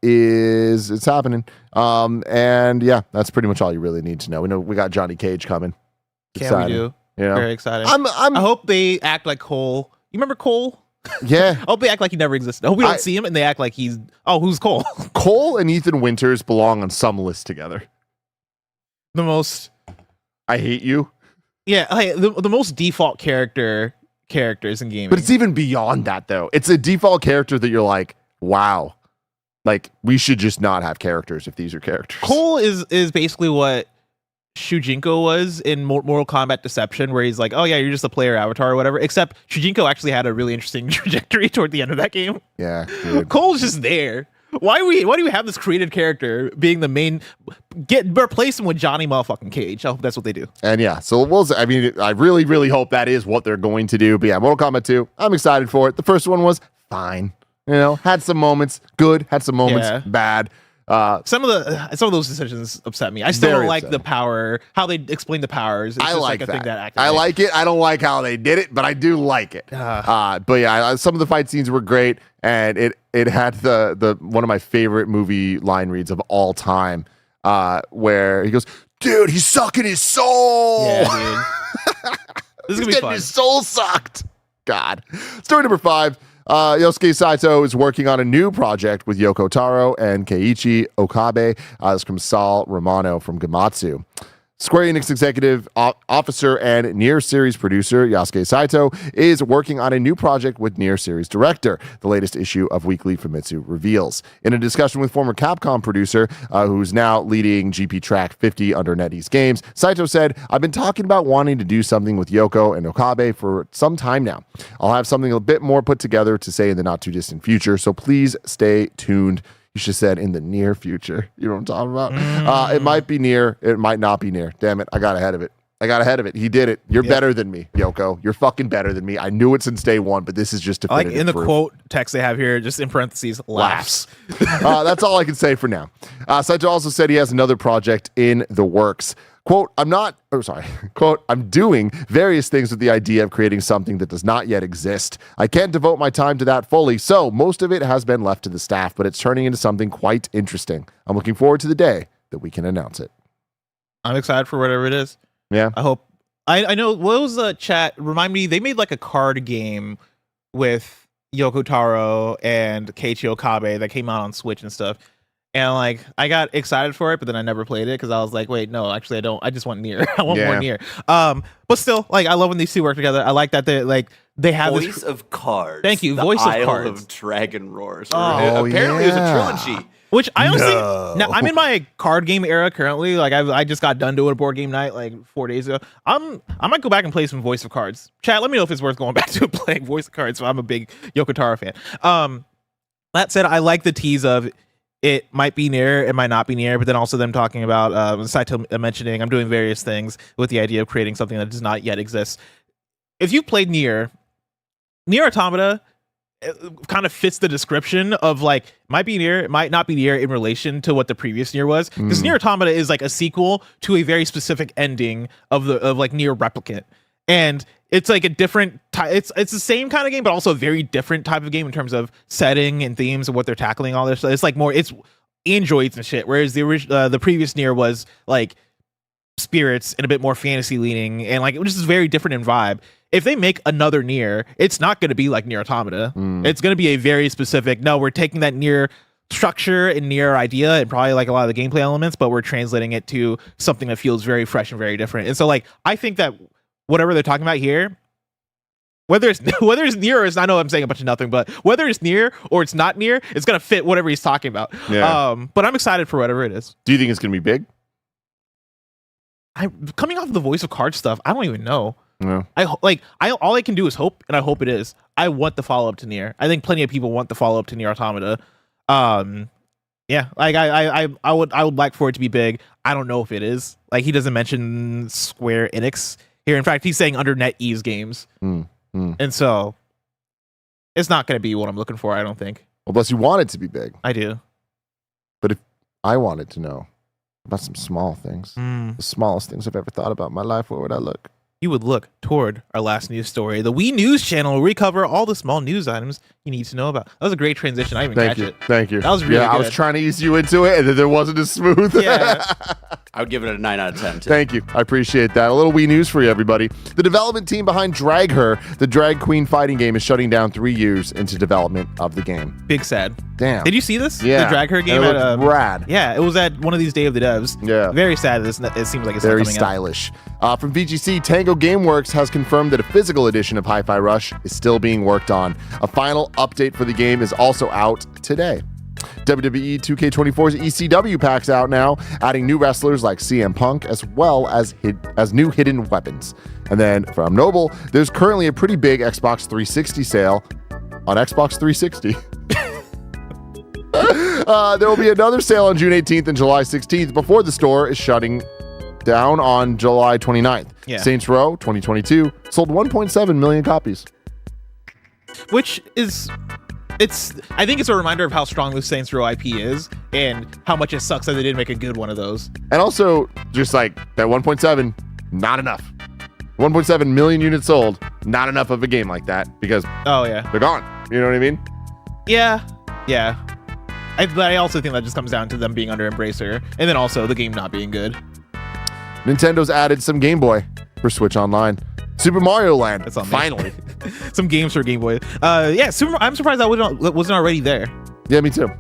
it's happening. And yeah, that's pretty much all you really need to know. We know we got Johnny Cage coming. Can we do? You know? Very excited. I I hope they act like Cole. You remember Cole? Yeah. I hope they act like he never existed. I hope we don't see him and they act like he's. Oh, who's Cole? Cole and Ethan Winters belong on some list together. The most. I hate you. Yeah, like, the most default characters in gaming. But it's even beyond that, though. It's a default character that you're like, wow. Like, we should just not have characters if these are characters. Cole is basically what Shujinko was in Mortal Kombat Deception, where he's like, oh yeah, you're just a player avatar or whatever. Except Shujinko actually had a really interesting trajectory toward the end of that game. Yeah, dude. Cole's just there. Why do we have this created character being the main? Replace him with Johnny motherfucking Cage. I hope that's what they do. And yeah, so I mean, I really, really hope that is what they're going to do. But yeah, Mortal Kombat 2, I'm excited for it. The first one was fine. You know, had some moments good, had some moments bad. Some of those decisions upset me. I still Very don't like upsetting. the power, how they explain the powers. It's I just like a that. thing that I activates. like it. I don't like how they did it, but I do like it. But yeah, some of the fight scenes were great, and it had the one of my favorite movie line reads of all time, where he goes, "Dude, he's sucking his soul." Yeah, dude. This is gonna be Getting fun. his soul sucked. God. Story number 5. Yosuke Saito is working on a new project with Yoko Taro and Keiichi Okabe. This from Sal Romano from Gamatsu. Square Enix executive officer and Nier series producer Yosuke Saito is working on a new project with Nier series director, the latest issue of Weekly Famitsu reveals. In a discussion with former Capcom producer, who's now leading GP Track 50 under NetEase Games, Saito said, "I've been talking about wanting to do something with Yoko and Okabe for some time now. I'll have something a bit more put together to say in the not too distant future, so please stay tuned." You should have said in the near future. You know what I'm talking about? It might be near. It might not be near. Damn it. I got ahead of it. He did it. You're better than me, Yoko. You're fucking better than me. I knew it since day one, but this is just Like definitive in the proof. quote text they have here, just in parentheses, laughs. That's all I can say for now. Saito also said he has another project in the works. Quote, quote, I'm doing various things with the idea of creating something that does not yet exist. I can't devote my time to that fully, so most of it has been left to the staff, but it's turning into something quite interesting. I'm looking forward to the day that we can announce it. I'm excited for whatever it is. Yeah. I hope. I know, what was the chat? Remind me, they made like a card game with Yoko Taro and Keiichi Okabe that came out on Switch and stuff. And like, I got excited for it, but then I never played it because I was like, wait, no, actually, I don't. I just want Nier. I want more Nier. But still, like, I love when these two work together. I like that they have Voice of Cards. Thank you, the Voice Isle of Cards. of Dragon Roars. Oh, Apparently, it was a trilogy. Which I honestly, now I'm in my card game era currently. Like I just got done doing a board game night like 4 days ago. I might go back and play some Voice of Cards. Chat, let me know if it's worth going back to playing Voice of Cards. So I'm a big Yoko Taro fan. That said, I like the tease of it might be Nier, it might not be Nier, but then also them talking about Saito mentioning I'm doing various things with the idea of creating something that does not yet exist. If you played Nier Automata kind of fits the description of like might be Nier, it might not be Nier in relation to what the previous Nier was, because Nier Automata is like a sequel to a very specific ending of like Nier Replicant, and it's like a different it's the same kind of game but also a very different type of game in terms of setting and themes and what they're tackling, all this. It's like more, it's androids and shit, whereas the previous Nier was like spirits and a bit more fantasy leaning, and like it was just very different in vibe. If they make another Nier, it's not going to be like Nier Automata. It's going to be a very specific, no, we're taking that Nier structure and Nier idea and probably like a lot of the gameplay elements, but we're translating it to something that feels very fresh and very different. And so like, I think that whatever they're talking about here, whether it's Nier or it's, I know I'm saying a bunch of nothing, but whether it's Nier or it's not Nier, it's going to fit whatever he's talking about. Yeah. But I'm excited for whatever it is. Do you think it's going to be big? Coming off of the Voice of Cards stuff, I don't even know. No. All I can do is hope, and I hope it is. I want the follow-up to Nier. I think plenty of people want the follow-up to Nier Automata. Yeah, like I would like for it to be big. I don't know if it is. Like, he doesn't mention Square Enix here. In fact, he's saying under NetEase games. And so it's not going to be what I'm looking for, I don't think. Well, plus you want it to be big. I do. But if I wanted to know about some small things, the smallest things I've ever thought about in my life, where would I look? You would look toward our last news story, the Wii News channel, where we cover all the small news items you need to know about. That was a great transition. I didn't even catch it. Thank you. That was really good. I was trying to ease you into it, and then it wasn't as smooth. Yeah. I would give it a 9 out of 10. Too. Thank you. I appreciate that. A little Wii News for you, everybody. The development team behind Drag Her, the drag queen fighting game, is shutting down 3 years into development of the game. Big sad. Damn. Did you see this? Yeah. The Drag Her game? It looked rad. Yeah, it was at one of these Day of the Devs. Yeah. Very sad. It seems like it's very not coming stylish. From VGC, Tango Gameworks has confirmed that a physical edition of Hi-Fi Rush is still being worked on. A final update for the game is also out today. WWE 2K24's ECW pack's out now, adding new wrestlers like CM Punk as well as new hidden weapons. And then from Noble, there's currently a pretty big Xbox 360 sale on Xbox 360. There will be another sale on June 18th and July 16th before the store is shutting down on July 29th. Yeah. Saints Row 2022 sold 1.7 million copies. Which is... I think it's a reminder of how strong the Saints Row IP is and how much it sucks that they didn't make a good one of those. And also, just like that 1.7, not enough. 1.7 million units sold, not enough of a game like that because they're gone. You know what I mean? Yeah. But I also think that just comes down to them being under Embracer and then also the game not being good. Nintendo's added some Game Boy for Switch Online. Super Mario Land. That's on me. Finally. Some games for Game Boy. I'm surprised that wasn't already there. Yeah, me too.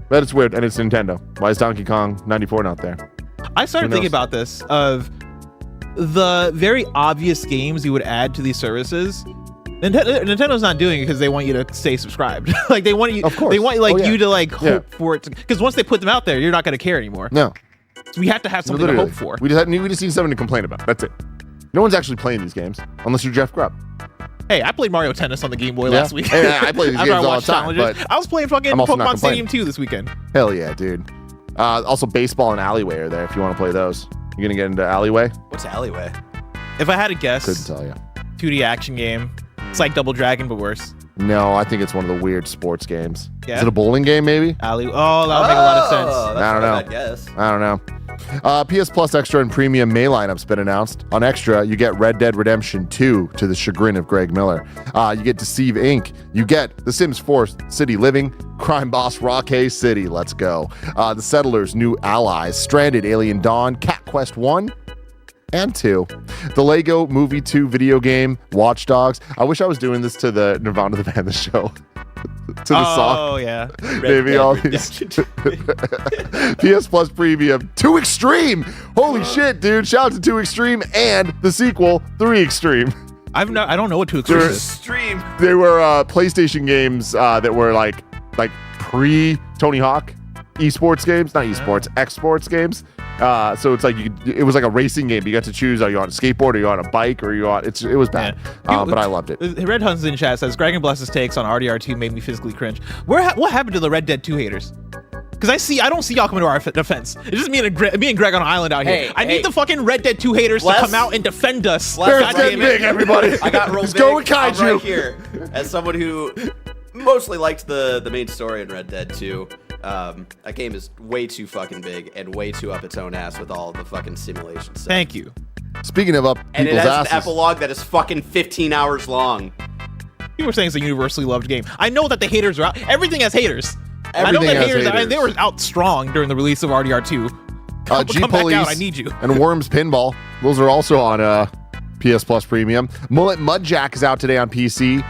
But it's weird, and it's Nintendo. Why is Donkey Kong 94 not there? I started thinking about this, of the very obvious games you would add to these services. Nintendo's not doing it because they want you to stay subscribed. Like they want you, of course. They want you to like hope for it. Because once they put them out there, you're not going to care anymore. No. So we have to have something to hope for. We just need something to complain about. That's it. No one's actually playing these games unless you're Jeff Grubb. Hey, I played Mario Tennis on the Game Boy last week. Hey, I play these games all the time. But I was playing fucking Pokemon Stadium 2 this weekend. Hell yeah, dude. Also, baseball and Alleyway are there if you want to play those. You gonna get into Alleyway? What's Alleyway? If I had to guess, couldn't tell you. 2D action game. It's like Double Dragon, but worse. No, I think it's one of the weird sports games. Yeah. Is it a bowling game, maybe? Oh, that would make a lot of sense. I don't know. I don't know. PS Plus Extra and Premium May lineup's been announced. On Extra, you get Red Dead Redemption 2 to the chagrin of Greg Miller. You get Deceive Inc. You get The Sims 4 City Living, Crime Boss Rockay City. Let's go. The Settlers, New Allies, Stranded, Alien Dawn, Cat Quest 1 and 2. The Lego Movie 2 video game, Watch Dogs. I wish I was doing this to the Nirvana the Band the show. To the song. Oh, yeah. Maybe all these. PS Plus Premium 2 Extreme. Holy shit, dude. Shout out to 2 Extreme and the sequel, 3 Extreme. I don't know what 2 Extreme is. Stream. They were PlayStation games that were like pre Tony Hawk esports games, not esports, X-sports games. So it's like it was like a racing game. You got to choose: are you on a skateboard, are you on a bike, or are you on? It was bad, but I loved it. Red Huns in chat says Greg and Bless's takes on RDR2 made me physically cringe. What happened to the Red Dead 2 haters? Because I don't see y'all coming to our defense. It's just me and Greg on an island out here. I need the fucking Red Dead 2 haters to come out and defend us. God damn it, everybody! I got real Let's big. go with Keiichi. I'm right here as someone who mostly liked the main story in Red Dead 2. That game is way too fucking big and way too up its own ass with all the fucking simulation stuff. Thank you. Speaking of up And it people's has asses, an epilogue that is fucking 15 hours long. You were saying it's a universally loved game. I know that the haters are out. Everything has haters. I know Everything that has haters. they were out strong during the release of RDR2. Come back G-Police out, I need you. and Worms Pinball. Those are also on PS Plus Premium. Mullet Mudjack is out today on PC.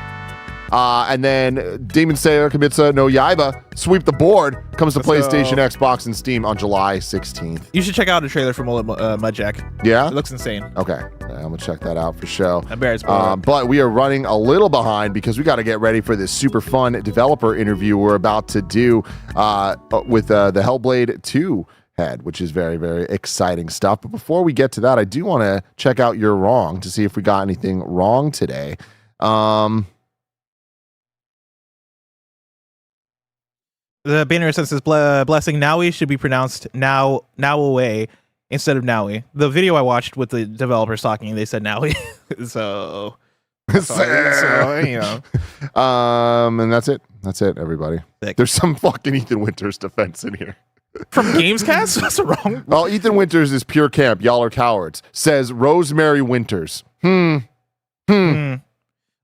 And then Demon Slayer Kimetsu no Yaiba, Sweep the Board, comes to PlayStation, Xbox, and Steam on July 16th. You should check out a trailer for Mullet Mudjack. Yeah? It looks insane. Okay. I'm going to check that out for show. I'm Barrett's brother. But we are running a little behind because we got to get ready for this super fun developer interview we're about to do with the Hellblade 2 head, which is very, very exciting stuff. But before we get to that, I do want to check out You're Wrong to see if we got anything wrong today. The banner says blessing Naui should be pronounced now away instead of Naui. The video I watched with the developers talking, they said Naui. so you know. And that's it. That's it, everybody. Sick. There's some fucking Ethan Winters defense in here. From GamesCast? What's wrong? Well, Ethan Winters is pure camp. Y'all are cowards. Says Rosemary Winters.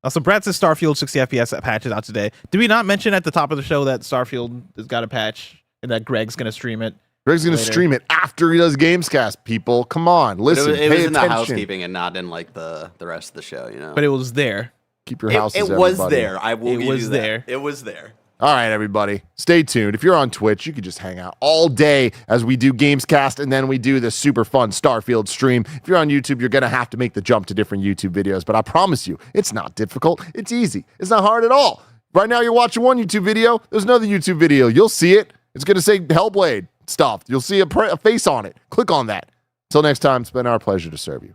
Also, Brad says Starfield 60 FPS patches out today. Did we not mention at the top of the show that Starfield has got a patch and that Greg's going to stream it? Greg's going to stream it after he does Gamescast, people. Come on, listen. It was in attention. the housekeeping and not in like the rest of the show, you know. But it was there. Keep your houses. It was everybody. there. I will. It was there. It was there. All right, everybody, stay tuned. If you're on Twitch, you could just hang out all day as we do Gamescast, and then we do the super fun Starfield stream. If you're on YouTube, you're going to have to make the jump to different YouTube videos, but I promise you, it's not difficult. It's easy. It's not hard at all. Right now, you're watching one YouTube video. There's another YouTube video. You'll see it. It's going to say Hellblade stuff. You'll see a face on it. Click on that. Until next time, it's been our pleasure to serve you.